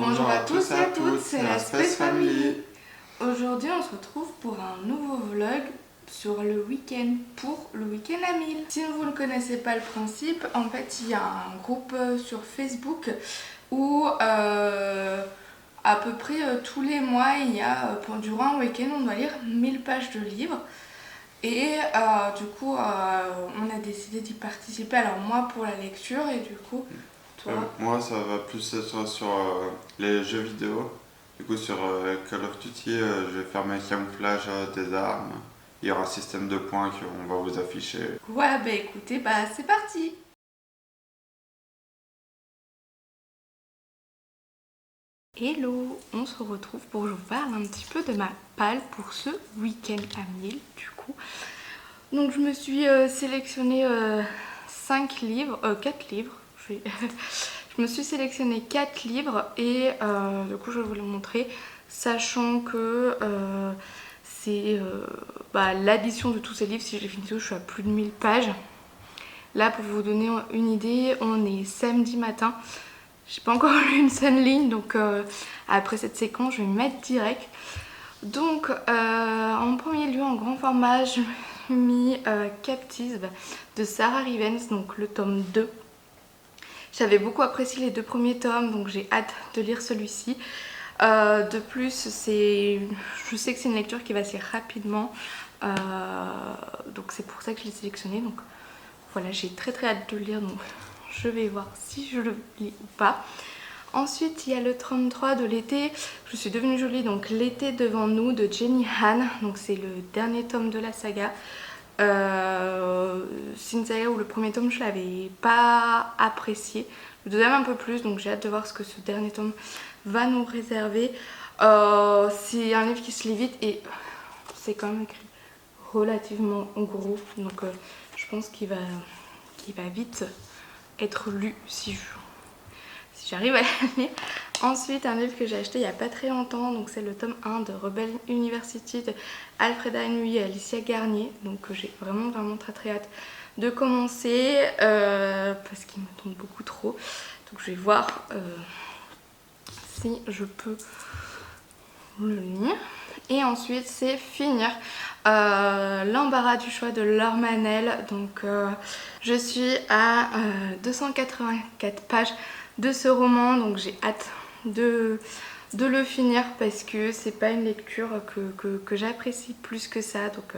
Bonjour à tous et à toutes, c'est la Space Family. Aujourd'hui on se retrouve pour un nouveau vlog sur le week-end, pour le week-end à 1000. Si vous ne connaissez pas le principe, en fait il y a un groupe sur Facebook où à peu près tous les mois il y a, durant un week-end on doit lire 1000 pages de livres. Et du coup on a décidé d'y participer, alors moi pour la lecture et du coup toi... Moi ça va plus être sur les jeux vidéo. Du coup sur Call of Duty je vais faire mes camouflages des armes. Il y aura un système de points qu'on va vous afficher. Ouais bah écoutez, c'est parti. Hello, on se retrouve pour que je vous parle un petit peu de ma palle pour ce week-end à 1000 du coup. Donc je me suis sélectionné 4 livres. Je me suis sélectionné 4 livres et du coup je vais vous les montrer, sachant que c'est l'addition de tous ces livres. Si j'ai fini tout, je suis à plus de 1000 pages. Là, pour vous donner une idée, on est samedi matin. J'ai pas encore lu une seule ligne, donc après cette séquence, je vais me mettre direct. Donc, en premier lieu, en grand format, je me suis mis Captive de Sarah Rivens, donc le tome 2. J'avais beaucoup apprécié les 2 premiers tomes, donc j'ai hâte de lire celui-ci. De plus, je sais que c'est une lecture qui va assez rapidement, donc c'est pour ça que je l'ai sélectionné. Donc voilà, j'ai très hâte de le lire, donc je vais voir si je le lis ou pas. Ensuite, il y a le 33 de l'été, je suis devenue jolie, donc l'été devant nous de Jenny Han. Donc c'est le dernier tome de la saga. C'est une saga où le premier tome je l'avais pas apprécié, le deuxième un peu plus, donc j'ai hâte de voir ce que ce dernier tome va nous réserver. C'est un livre qui se lit vite et c'est quand même écrit relativement gros, donc je pense qu'il va vite être lu si j'arrive à la lire. Ensuite, un livre que j'ai acheté il n'y a pas très longtemps, donc c'est le tome 1 de Rebel University de Alfreda Nui et Alicia Garnier, donc j'ai vraiment très hâte de commencer parce qu'il me tente beaucoup trop. Donc je vais voir si je peux le lire. Et ensuite c'est finir l'embarras du choix de Laure Manel. Donc je suis à 284 pages de ce roman, donc j'ai hâte de le finir parce que c'est pas une lecture que j'apprécie plus que ça. Donc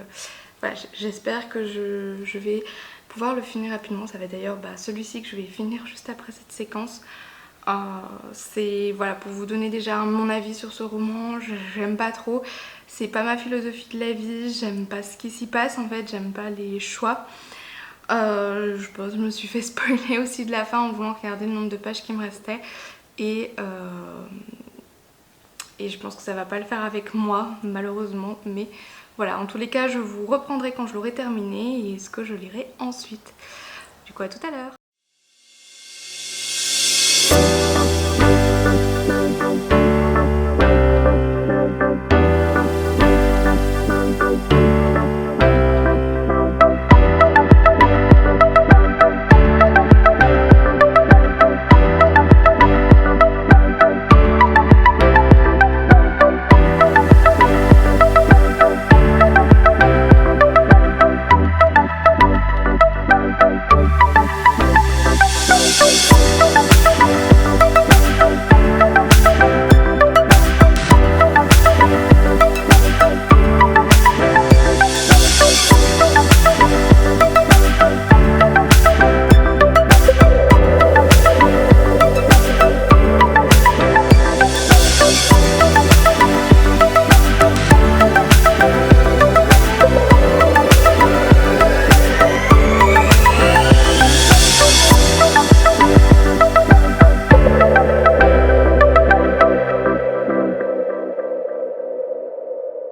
voilà, j'espère que je vais pouvoir le finir rapidement. Ça va d'ailleurs celui-ci que je vais finir juste après cette séquence. C'est voilà, pour vous donner déjà mon avis sur ce roman. J'aime pas trop, c'est pas ma philosophie de la vie, j'aime pas ce qui s'y passe en fait, j'aime pas les choix. Je pense que je me suis fait spoiler aussi de la fin en voulant regarder le nombre de pages qui me restait et je pense que ça va pas le faire avec moi malheureusement, mais voilà, en tous les cas je vous reprendrai quand je l'aurai terminé et ce que je lirai ensuite. Du coup à tout à l'heure.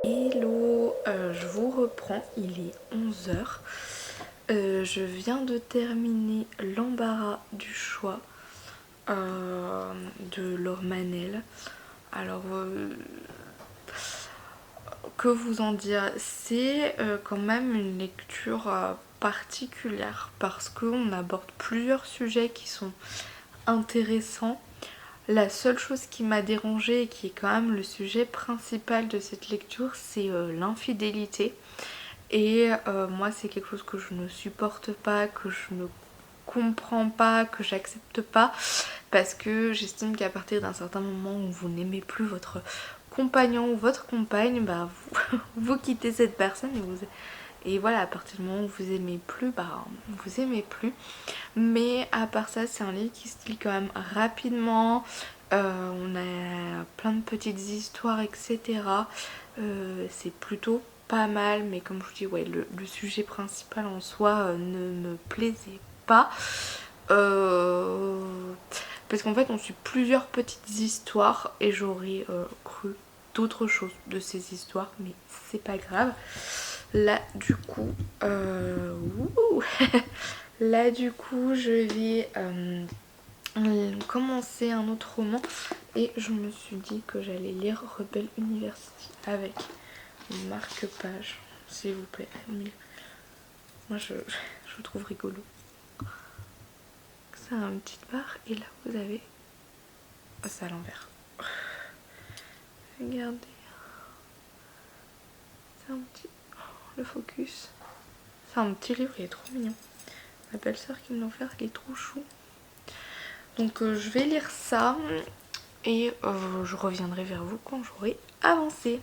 Hello, je vous reprends, il est 11 h. Je viens de terminer l'embarras du choix de Laure Manel. Alors, que vous en dire, c'est quand même une lecture particulière parce qu'on aborde plusieurs sujets qui sont intéressants. La seule chose qui m'a dérangée et qui est quand même le sujet principal de cette lecture, c'est l'infidélité. Et moi c'est quelque chose que je ne supporte pas, que je ne comprends pas, que j'accepte pas, parce que j'estime qu'à partir d'un certain moment où vous n'aimez plus votre compagnon ou votre compagne, bah vous quittez cette personne et voilà, à partir du moment où vous aimez plus, bah vous aimez plus. Mais à part ça, c'est un livre qui se lit quand même rapidement. On a plein de petites histoires, etc. C'est plutôt pas mal, mais comme je vous dis, ouais, le sujet principal en soi ne me plaisait pas. Parce qu'en fait, on suit plusieurs petites histoires et j'aurais cru d'autres choses de ces histoires, mais c'est pas grave. Là, du coup, là, du coup, je vais commencer un autre roman et je me suis dit que j'allais lire Rebel University avec une marque-page, s'il vous plaît. Moi, je trouve rigolo. Ça a une petite barre et là, vous avez... Oh, c'est à l'envers. Regardez. C'est un petit... le focus. C'est un petit livre, il est trop mignon. Ma belle-sœur qui me l'a offert, il est trop chou. Donc je vais lire ça et je reviendrai vers vous quand j'aurai avancé.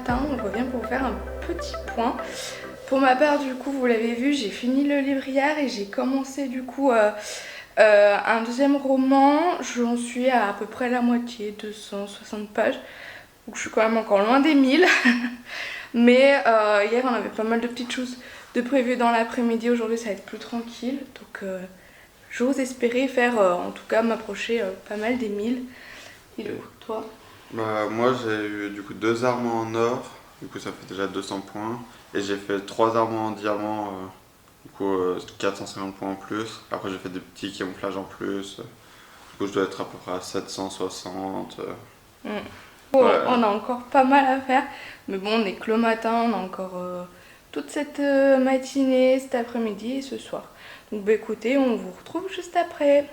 On revient pour faire un petit point. Pour ma part, du coup, vous l'avez vu, j'ai fini le livre hier et j'ai commencé du coup un deuxième roman. J'en suis à peu près la moitié, 260 pages. Donc je suis quand même encore loin des 1000. Mais hier on avait pas mal de petites choses de prévues dans l'après-midi. Aujourd'hui ça va être plus tranquille. Donc j'ose espérer faire, en tout cas m'approcher pas mal des 1000. Et toi? Bah, moi j'ai eu du coup 2 armes en or, du coup ça fait déjà 200 points. Et j'ai fait 3 armes en diamant, du coup 450 points en plus. Après j'ai fait des petits camouflages en plus. Du coup je dois être à peu près à 760. Bon, ouais. On a encore pas mal à faire. Mais bon, on est que le matin, on a encore toute cette matinée, cet après-midi et ce soir. Donc bah écoutez, on vous retrouve juste après.